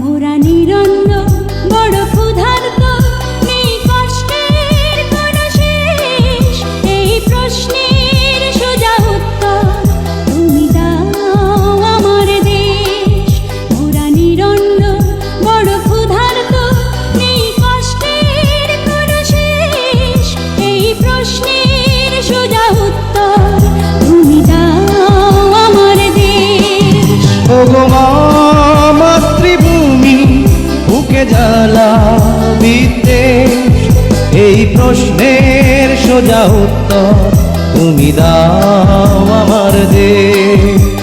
মোরা নিরন্ন বড় ক্ষুধার্ত, নেই কষ্টের কোনো শেষ। এই প্রশ্নের সোজা উত্তর তুমি দাও আমার দেশ। মোরা নিরন্ন বড় ক্ষুধার্ত, নেই কষ্টের কোনো শেষ। এই প্রশ্নের সোজা উত্তর তুমি দাও আমার দেশ। ওগো মা মাতৃভূমি, বুকে জ্বালা বিদ্বেষ, এই প্রশ্নের সোজা উত্তর তুমি দাও আমার দেশ।